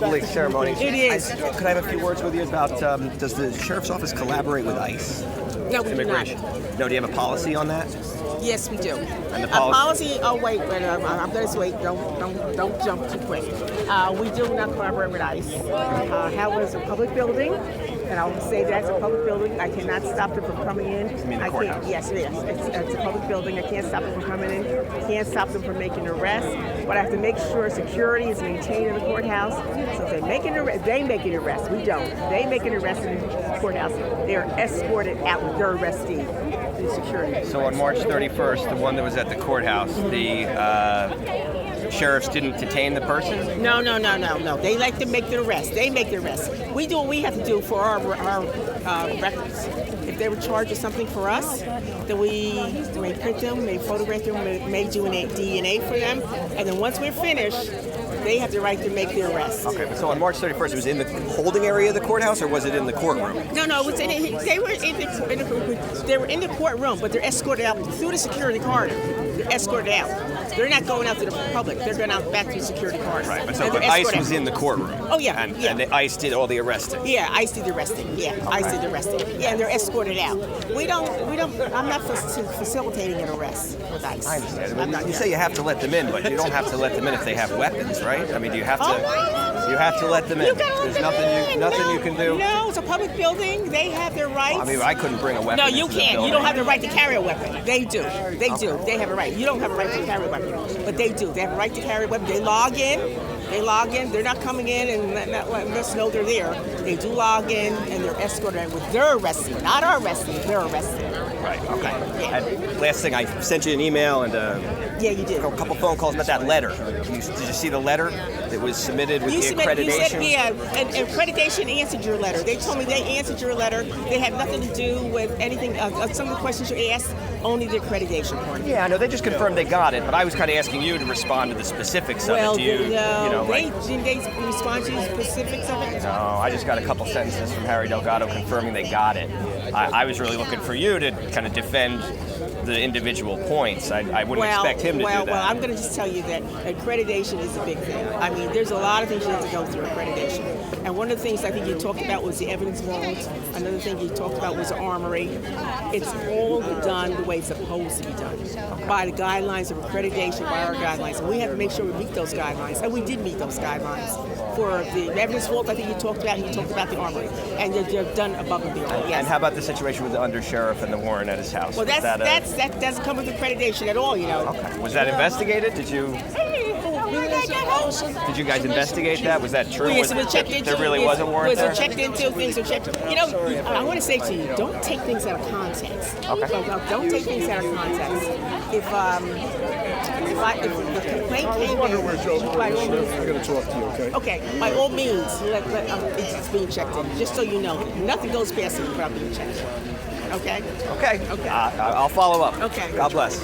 Public ceremony. It is. Could I have a few words with you about, does the Sheriff's Office collaborate with ICE? No, we do not. No, do you have a policy on that? Yes, we do. And the A policy. Oh, wait. I'm going to wait. Don't jump too quick. We do not collaborate with ICE. However, it's a public building, and I will say that's a public building. I cannot stop them from coming in. You mean the courthouse? Yes, it is. It's a public building. I can't stop them from coming in. Can't stop them from making arrests. But I have to make sure security is maintained in the courthouse. So if they make an arrest. We don't. They make an arrest in the courthouse. They are escorted out with their arrestee. The security. So on March 31st, the one that was at the courthouse, the sheriffs didn't detain the person? No. They like to make the arrest. They make the arrest. We do what we have to do for our records. If they were charged with something for us, then we may print them, may photograph them, may do a DNA for them, and then once we're finished, they have the right to make the arrest. Okay, so on March 31st, it was in the holding area of the courthouse, or was it in the courtroom? No, it was they were in the courtroom, but they're escorted out through the security corridor. They're escorted out. They're not going out to the public. They're going out back to the security corridor. Right, but ICE was in the courtroom. Oh, yeah. And the ICE did all the arresting. Yeah, ICE did the arresting. Yeah, okay. ICE did the arresting. Yeah, and they're escorted out. We don't. I'm not facilitating an arrest with ICE. I understand. You say you have to let them in, but you don't have to let them in if they have weapons, right? I mean, do you have to? You have to let them in. There's nothing you can do. No, it's a public building. They have their rights. Well, I mean, I couldn't bring a weapon. No, you can't. You don't have the right to carry a weapon. They do. They do. They have a right. You don't have a right to carry a weapon, but they do. They have a right to carry a weapon. They log in. They're not coming in and letting us know they're there. They do log in and they're escorted with their arresting, not our arresting. Their arresting. Right. Okay. Yeah. And last thing, I sent you an email and yeah, you did. A couple phone calls about that letter. Did you see the letter that was submitted with the accreditation? And accreditation answered your letter. They told me they answered your letter. They had nothing to do with anything. Some of the questions you asked, only the accreditation part. Yeah, I know. They just confirmed they got it, but I was kind of asking you to respond to the specifics of it. Did they respond to the specifics of it? No, I just got a couple sentences from Harry Delgado confirming they got it. I was really looking for you to kind of defend the individual points. I wouldn't expect him to do that. Well, I'm going to just tell you that accreditation is a big thing. I mean, there's a lot of things you have to go through accreditation. And one of the things I think you talked about was the evidence vault. Another thing you talked about was the armory. It's all done the way it's supposed to be done, by the guidelines of accreditation, by our guidelines. And we have to make sure we meet those guidelines. And we did meet those guidelines. For the evidence vault, I think you talked about, and you talked about the armory. And they're done above and beyond. Yes. And how about the situation with the undersheriff and the warrant at his house? Well, that doesn't come with accreditation at all, you know. Okay. Was that investigated? Did you guys investigate that? Was that true? Well, yes, it was checked into. There really was a warrant there? Was checked into. Things are checked. You know, I want to say to you, don't take things out of context. Okay. Don't take things out of context. If the complaint came in, by all means, I'm going to talk to you, okay? Okay, by all means, it's being checked in. Just so you know, nothing goes past it without being checked in. Okay? Okay. I'll follow up. Okay. God bless.